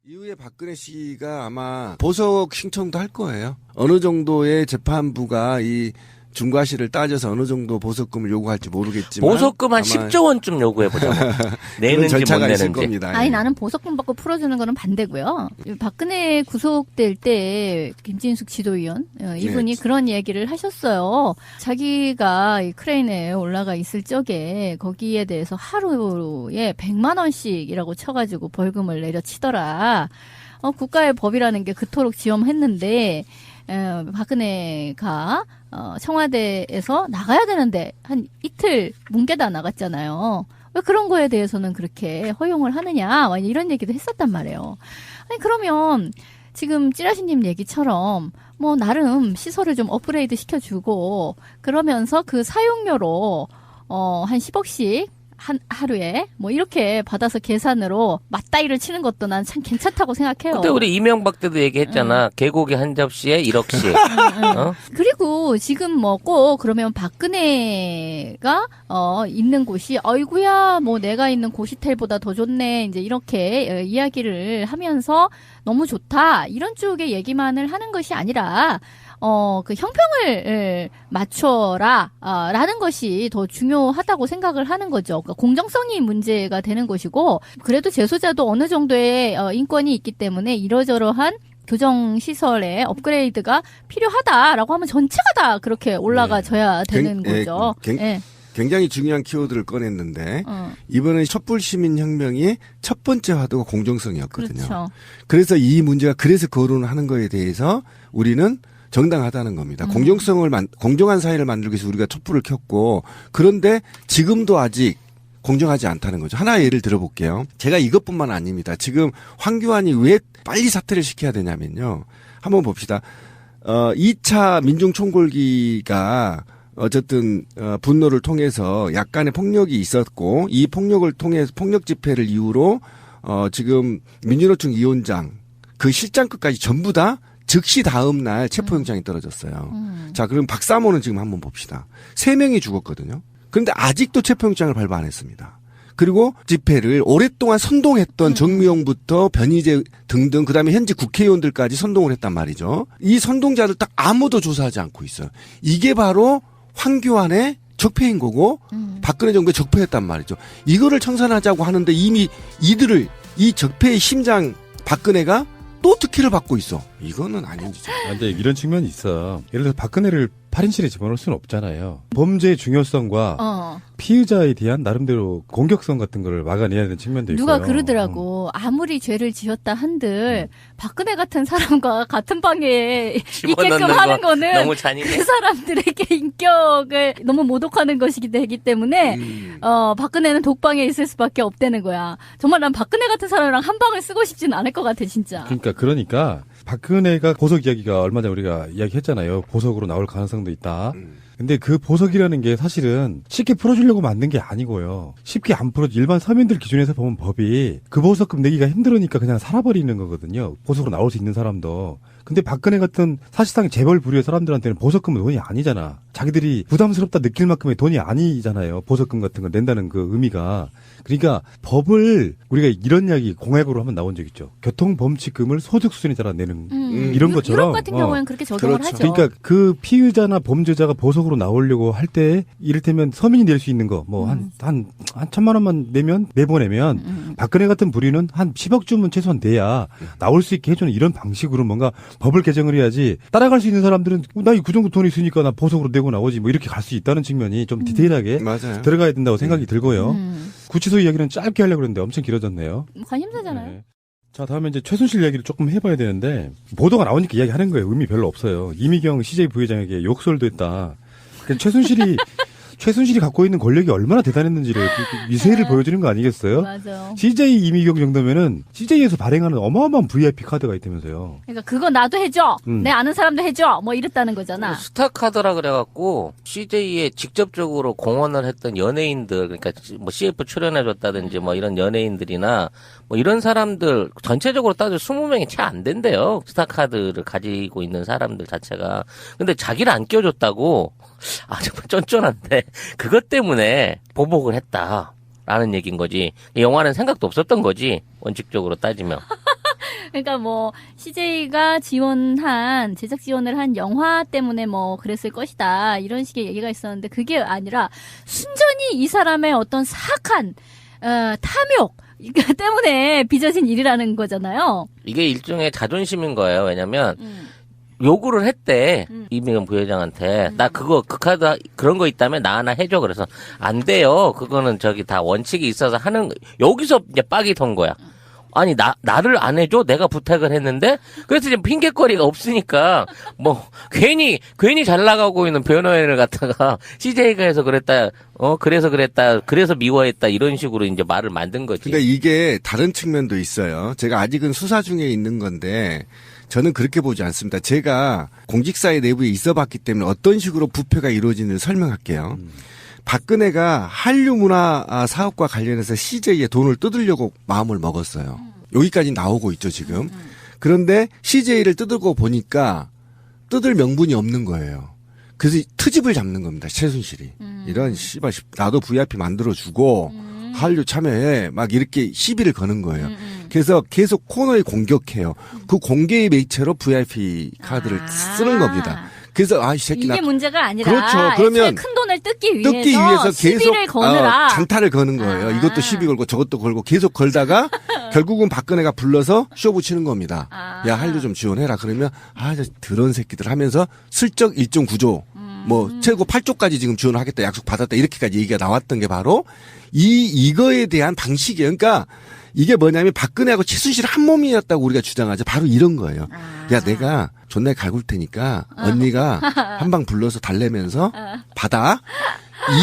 이후에 박근혜 씨가 아마 보석 신청도 할 거예요. 어느 정도의 재판부가 이 중과실을 따져서 어느 정도 보석금을 요구할지 모르겠지만 보석금 한 10조 원쯤 요구해보자고. 내는지 못 내는지. 겁니다. 아니 나는 보석금 받고 풀어주는 거는 반대고요. 박근혜 구속될 때 김진숙 지도위원 이분이 그런 얘기를 하셨어요. 자기가 이 크레인에 올라가 있을 적에 거기에 대해서 하루에 100만 원씩이라고 쳐가지고 벌금을 내려치더라. 국가의 법이라는 게 그토록 지엄했는데 박근혜가 청와대에서 나가야 되는데 한 이틀 뭉개다 나갔잖아요. 왜 그런 거에 대해서는 그렇게 허용을 하느냐 이런 얘기도 했었단 말이에요. 아니 그러면 지금 찌라시님 얘기처럼 뭐 나름 시설을 좀 업그레이드 시켜주고 그러면서 그 사용료로 한 10억씩 하루에 뭐 이렇게 받아서 계산으로 맞다이를 치는 것도 난 참 괜찮다고 생각해요. 근데 우리 이명박 때도 얘기했잖아. 개고기 한 접시에 1억씩. 그리고 지금 뭐 꼭 그러면 박근혜가 있는 곳이 어이구야 뭐 내가 있는 고시텔보다 더 좋네 이제 이렇게 이야기를 하면서 너무 좋다 이런 쪽의 얘기만을 하는 것이 아니라 그 형평을 맞춰라, 라는 것이 더 중요하다고 생각을 하는 거죠. 그러니까 공정성이 문제가 되는 것이고, 그래도 재소자도 어느 정도의 인권이 있기 때문에 이러저러한 교정시설의 업그레이드가 필요하다라고 하면 전체가 다 그렇게 올라가져야 되는 거죠. 굉장히 중요한 키워드를 꺼냈는데 이번에 촛불시민혁명의 첫 번째 화두가 공정성이었거든요. 그렇죠. 그래서 이 문제가 그래서 거론하는 거에 대해서 우리는 정당하다는 겁니다. 공정한 사회를 만들기 위해서 우리가 촛불을 켰고 그런데 지금도 아직 공정하지 않다는 거죠. 하나의 예를 들어볼게요. 제가 이것뿐만 아닙니다. 지금 황교안이 왜 빨리 사퇴를 시켜야 되냐면요. 한번 봅시다. 2차 민중총궐기가 어쨌든 분노를 통해서 약간의 폭력이 있었고 이 폭력을 통해서 폭력 집회를 이유로 지금 민주노총 위원장 그 실장급까지 전부 다 즉시 다음 날 체포영장이 떨어졌어요. 자, 그럼 박사모는 지금 한번 봅시다. 3명이 죽었거든요. 그런데 아직도 체포영장을 발부 안 했습니다. 그리고 집회를 오랫동안 선동했던 정미용부터 변희재 등등 그다음에 현재 국회의원들까지 선동을 했단 말이죠. 이 선동자를 딱 아무도 조사하지 않고 있어요. 이게 바로 황교안의 적폐인 거고 박근혜 정부의 적폐였단 말이죠. 이거를 청산하자고 하는데 이미 이 적폐의 심장 박근혜가 또 특혜를 받고 있어. 이거는 아닌지. 근데 이런 측면이 있어. 예를 들어서 박근혜를 8인실에 집어넣을 수는 없잖아요. 범죄의 중요성과 피의자에 대한 나름대로 공격성 같은 거를 막아내야 되는 측면도 있고요. 누가 그러더라고. 아무리 죄를 지었다 한들 박근혜 같은 사람과 같은 방에 있게끔 하는 거는 너무 잔인해. 그 사람들에게 인격을 너무 모독하는 것이기 되기 때문에 박근혜는 독방에 있을 수밖에 없다는 거야. 정말 난 박근혜 같은 사람이랑 한 방을 쓰고 싶지는 않을 것 같아 진짜. 그러니까 박근혜가 보석 이야기가 얼마 전에 우리가 이야기했잖아요. 보석으로 나올 가능성도 있다. 근데 그 보석이라는 게 사실은 쉽게 풀어주려고 만든 게 아니고요. 쉽게 안 풀어줘. 일반 서민들 기준에서 보면 법이 그 보석금 내기가 힘들으니까 그냥 살아버리는 거거든요. 보석으로 나올 수 있는 사람도. 근데 박근혜 같은 사실상 재벌 부류의 사람들한테는 보석금은 돈이 아니잖아. 자기들이 부담스럽다 느낄 만큼의 돈이 아니잖아요. 보석금 같은 걸 낸다는 그 의미가. 그러니까 법을 우리가 이런 이야기 공약으로 한번 나온 적 있죠. 교통범칙금을 소득 수준에 따라 내는 이런 것처럼. 유럽 같은 경우에는 그렇게 적용을 그렇죠. 하죠. 그러니까 그 피의자나 범죄자가 보석으로 나오려고 할 때 이를테면 서민이 낼 수 있는 거 뭐 한 1,000만 원만 내면 내보내면 박근혜 같은 부류는 한 10억 주면 최소한 내야 나올 수 있게 해주는 이런 방식으로 뭔가 법을 개정을 해야지 따라갈 수 있는 사람들은 나 그 정도 돈이 있으니까 나 보석으로 내고 나오지 뭐 이렇게 갈 수 있다는 측면이 좀 디테일하게 맞아요. 들어가야 된다고 생각이 들고요. 구치소 이야기는 짧게 하려고 그랬는데 엄청 길어졌네요. 관심사잖아요. 네. 자, 다음에 이제 최순실 이야기를 조금 해봐야 되는데 보도가 나오니까 이야기하는 거예요. 의미 별로 없어요. 이미경 CJ 부회장에게 욕설도 했다. 최순실이 갖고 있는 권력이 얼마나 대단했는지를 미세를 보여주는 거 아니겠어요? 맞아. CJ 이미경 정도면은 CJ에서 발행하는 어마어마한 VIP 카드가 있다면서요. 그러니까 그거 나도 해줘. 내 아는 사람도 해줘. 뭐 이랬다는 거잖아. 스타카드라 그래갖고 CJ에 직접적으로 공헌을 했던 연예인들, 그러니까 뭐 CF 출연해줬다든지 뭐 이런 연예인들이나 뭐 이런 사람들 전체적으로 따져 20명이 채 안 된대요. 스타카드를 가지고 있는 사람들 자체가. 근데 자기를 안 껴줬다고. 아, 정말 쫀쫀한데. 그것 때문에 보복을 했다라는 얘기인 거지. 영화는 생각도 없었던 거지. 원칙적으로 따지면. 그러니까 뭐 CJ가 제작 지원을 한 영화 때문에 뭐 그랬을 것이다 이런 식의 얘기가 있었는데 그게 아니라 순전히 이 사람의 어떤 사악한 탐욕 때문에 빚어진 일이라는 거잖아요. 이게 일종의 자존심인 거예요. 왜냐면 요구를 했대. 이민경 부회장한테. 나 그 카드 그런 거 있다면 나 하나 해줘. 그래서 안 돼요. 그거는 저기 다 원칙이 있어서 여기서 이제 빡이 턴 거야. 아니, 나를 안 해줘? 내가 부탁을 했는데? 그래서 지금 핑계거리가 없으니까, 뭐, 괜히 잘 나가고 있는 변호인을 갖다가, CJ가 해서 그랬다, 그래서 그랬다, 그래서 미워했다, 이런 식으로 이제 말을 만든 거지. 근데 이게 다른 측면도 있어요. 제가 아직은 수사 중에 있는 건데, 저는 그렇게 보지 않습니다. 제가 공직사회 내부에 있어 봤기 때문에 어떤 식으로 부패가 이루어지는지 설명할게요. 박근혜가 한류 문화 사업과 관련해서 CJ에 돈을 뜯으려고 마음을 먹었어요. 여기까지 나오고 있죠, 지금. 그런데 CJ를 뜯고 보니까 뜯을 명분이 없는 거예요. 그래서 트집을 잡는 겁니다, 최순실이. 이런 씨발 나도 VIP 만들어주고 한류 참여해 막 이렇게 시비를 거는 거예요. 그래서 계속 코너에 공격해요. 그 공개의 매체로 VIP 카드를 쓰는 겁니다. 그래서 이 새끼 이게 문제가 아니라 그렇죠. 그러면 큰 돈을 뜯기 위해서 계속 시비를 거느라 잔타를 거는 거예요. 이것도 시비 걸고 저것도 걸고 계속 걸다가 결국은 박근혜가 불러서 쇼 붙이는 겁니다. 야, 한류 좀 지원해라. 그러면 저 더러운 새끼들 하면서 슬쩍 1.9조 뭐 최고 8조까지 지금 지원하겠다 약속 받았다 이렇게까지 얘기가 나왔던 게 바로 이거에 대한 방식이에요. 그러니까 이게 뭐냐면 박근혜하고 최순실 한 몸이었다고 우리가 주장하죠. 바로 이런 거예요. 야, 내가 존나 갈굴 테니까 언니가 한 방 불러서 달래면서 받아.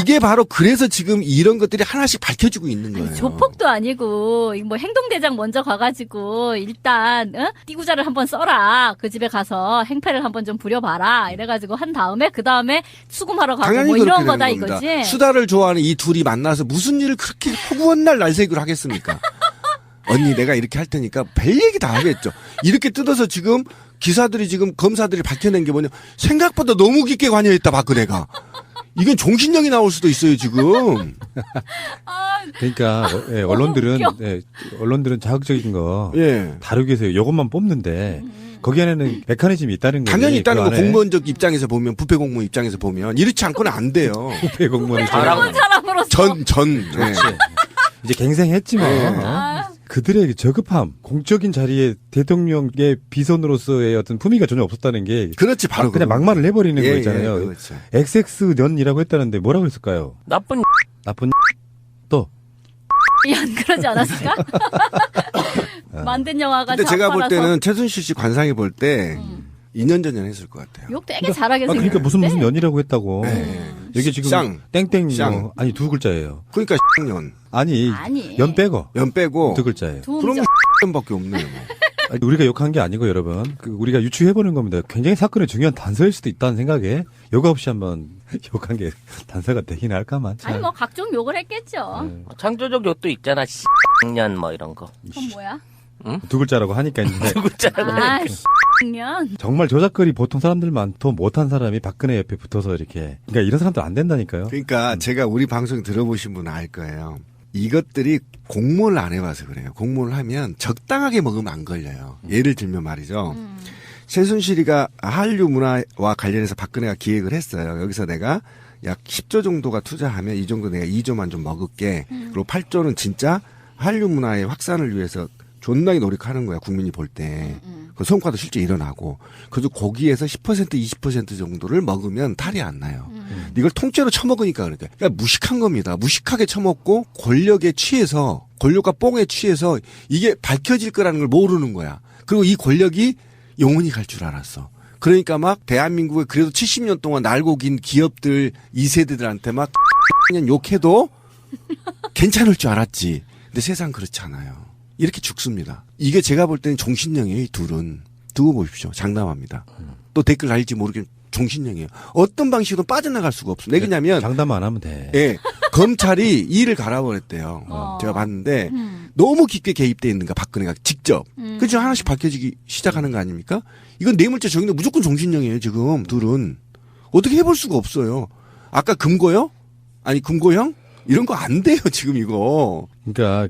이게 바로 그래서 지금 이런 것들이 하나씩 밝혀지고 있는 거예요. 아니, 조폭도 아니고 뭐 행동대장 먼저 가가지고 일단 띠구자를 한번 써라. 그 집에 가서 행패를 한번 좀 부려봐라. 이래가지고 한 다음에 그 다음에 수금하러 가고 당연히 뭐 그렇게 이런 거다 되는 겁니다. 이거지. 수다를 좋아하는 이 둘이 만나서 무슨 일을 그렇게 허구한 날 날새기로 하겠습니까? 언니 내가 이렇게 할 테니까 별 얘기 다 하겠죠. 이렇게 뜯어서 지금 기사들이 지금 검사들이 밝혀낸 게 뭐냐. 생각보다 너무 깊게 관여했다 박근혜가. 이건 종신령이 나올 수도 있어요 지금. 그러니까 언론들은 자극적인 거 예. 다루기 위해서 이것만 뽑는데 거기 안에는 메커니즘이 있다는 거예요. 당연히 있다는 거 그 안에. 공무원적 입장에서 보면 부패 공무원 입장에서 보면 이렇지 않고는 안 돼요. 부패 공무원이 좋은 사람으로서 네. 이제 갱생했지만 그들의 저급함, 공적인 자리에 대통령의 비선으로서의 어떤 품위가 전혀 없었다는 게 그렇지 바로 그냥 그거. 막말을 해버리는 예, 거 있잖아요. 예, 그렇죠. XX년이라고 했다는데 뭐라고 했을까요? 나쁜 또 연 그러지 않았을까? 만든 영화가 근데 제가 볼 좌파라서 때는 최순실 씨 관상이 볼 때 2년 전에 했을 것 같아요. 욕 되게 잘하게 그러니까 생겼는데. 무슨 연이라고 했다고. 네. 여기 지금 쌍. 땡땡 쌍. 아니 두 글자예요. 그러니까 년. 아니 연 빼고 연 빼고 두 글자예요. 그러면 년밖에 없네요. 아니, 우리가 욕한 게 아니고 여러분 우리가 유추해보는 겁니다. 굉장히 사건의 중요한 단서일 수도 있다는 생각에 욕 없이 한번 욕한 게 단서가 되긴 할까만. 참. 아니 뭐 각종 욕을 했겠죠. 네. 창조적 욕도 있잖아. 년 뭐 이런 거. 그건 뭐야? 두 글자라고 하니까 이제 두 글자라고 아, 년. 정말 조작거리 보통 사람들만 더 못한 사람이 박근혜 옆에 붙어서 이렇게 그러니까 이런 사람들 안 된다니까요. 그러니까 제가 우리 방송 들어보신 분은 알 거예요. 이것들이 공모를 안 해봐서 그래요. 공모를 하면 적당하게 먹으면 안 걸려요. 예를 들면 말이죠. 최순실이가 한류 문화와 관련해서 박근혜가 기획을 했어요. 여기서 내가 약 10조 정도가 투자하면 이 정도 내가 2조만 좀 먹을게. 그리고 8조는 진짜 한류 문화의 확산을 위해서 존나게 노력하는 거야. 국민이 볼 때. 그 성과도 실제 일어나고. 그래서 거기에서 10% 20% 정도를 먹으면 탈이 안 나요. 이걸 통째로 처먹으니까 그래. 그러니까 무식한 겁니다. 무식하게 처먹고 권력에 취해서 권력과 뽕에 취해서 이게 밝혀질 거라는 걸 모르는 거야. 그리고 이 권력이 영원히 갈 줄 알았어. 그러니까 막 대한민국에 그래도 70년 동안 날고 긴 기업들 2세대들한테 막 그냥 욕해도 괜찮을 줄 알았지. 근데 세상 그렇지 않아요. 이렇게 죽습니다. 이게 제가 볼 때는 종신령이에요. 이 둘은. 두고 보십시오. 장담합니다. 또 댓글 달릴지 모르겠지만 종신령이에요. 어떤 방식으로 빠져나갈 수가 없습니다. 왜냐면 장담 안 하면 돼. 예, 검찰이 일을 갈아버렸대요. 제가 봤는데 너무 깊게 개입돼 있는가 박근혜가 직접. 그죠 하나씩 밝혀지기 시작하는 거 아닙니까? 이건 뇌물죄 적용돼 무조건 종신령이에요. 지금 둘은 어떻게 해볼 수가 없어요. 아까 금고요? 아니 금고형? 이런 거 안 돼요, 지금 이거. 그러니까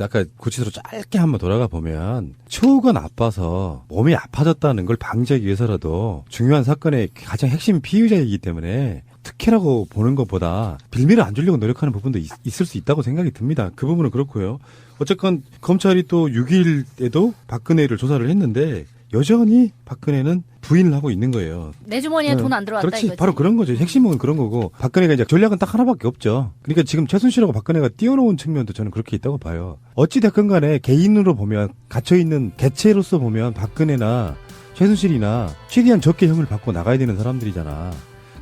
아까 구치소로 짧게 한번 돌아가 보면 추후가 나빠서 몸이 아파졌다는 걸 방지하기 위해서라도 중요한 사건의 가장 핵심 피의자이기 때문에 특혜라고 보는 것보다 빌미를 안 주려고 노력하는 부분도 있을 수 있다고 생각이 듭니다. 그 부분은 그렇고요. 어쨌건 검찰이 또 6일에도 박근혜를 조사를 했는데 여전히 박근혜는 부인을 하고 있는 거예요. 내 주머니에 돈 안 들어왔다 그렇지. 이거지. 바로 그런 거죠. 핵심은 그런 거고. 박근혜가 이제 전략은 딱 하나밖에 없죠. 그러니까 지금 최순실하고 박근혜가 띄워놓은 측면도 저는 그렇게 있다고 봐요. 어찌됐건 간에 개인으로 보면 갇혀있는 개체로서 보면 박근혜나 최순실이나 최대한 적게 형을 받고 나가야 되는 사람들이잖아.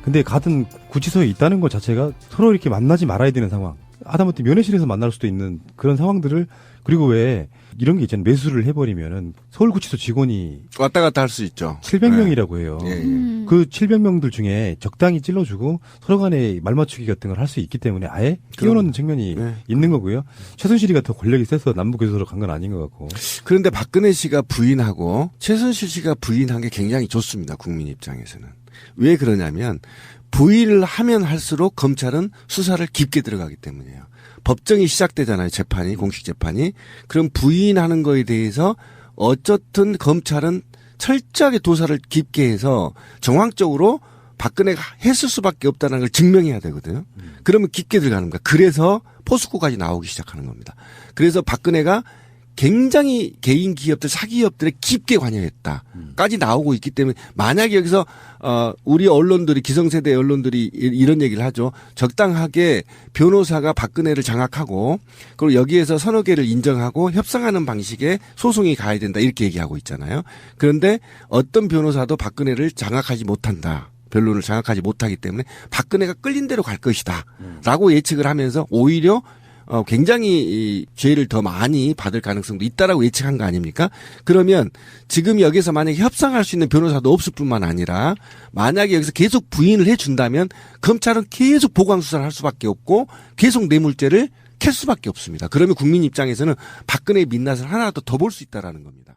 근데 같은 구치소에 있다는 것 자체가 서로 이렇게 만나지 말아야 되는 상황. 하다못해 면회실에서 만날 수도 있는 그런 상황들을 그리고 왜 이런 게 있잖아요. 매수를 해버리면은 서울구치소 직원이 왔다 갔다 할 수 있죠. 700명이라고 해요. 예, 예. 그 700명들 중에 적당히 찔러주고 서로 간에 말맞추기 같은 걸 할 수 있기 때문에 아예 끼워놓는 측면이 네. 있는 거고요. 최순실이가 더 권력이 세서 남부교도소로 간 건 아닌 것 같고. 그런데 박근혜 씨가 부인하고 최순실 씨가 부인한 게 굉장히 좋습니다. 국민 입장에서는. 왜 그러냐면 부인을 하면 할수록 검찰은 수사를 깊게 들어가기 때문이에요. 법정이 시작되잖아요. 재판이, 공식 재판이. 그럼 부인하는 거에 대해서 어쨌든 검찰은 철저하게 조사를 깊게 해서 정황적으로 박근혜가 했을 수밖에 없다는 걸 증명해야 되거든요. 그러면 깊게 들어가는 거야. 그래서 포스코까지 나오기 시작하는 겁니다. 그래서 박근혜가 굉장히 개인 기업들, 사기업들에 깊게 관여했다까지 나오고 있기 때문에 만약에 여기서 우리 언론들이 기성세대 언론들이 이런 얘기를 하죠. 적당하게 변호사가 박근혜를 장악하고 그리고 여기에서 서너 개를 인정하고 협상하는 방식의 소송이 가야 된다 이렇게 얘기하고 있잖아요. 그런데 어떤 변호사도 박근혜를 장악하지 못한다. 변론을 장악하지 못하기 때문에 박근혜가 끌린 대로 갈 것이다. 라고 예측을 하면서 오히려 굉장히 이 죄를 더 많이 받을 가능성도 있다라고 예측한 거 아닙니까? 그러면 지금 여기서 만약에 협상할 수 있는 변호사도 없을 뿐만 아니라 만약에 여기서 계속 부인을 해준다면 검찰은 계속 보강 수사를 할 수밖에 없고 계속 뇌물죄를 캘 수밖에 없습니다. 그러면 국민 입장에서는 박근혜의 민낯을 하나 더 볼 수 있다라는 겁니다.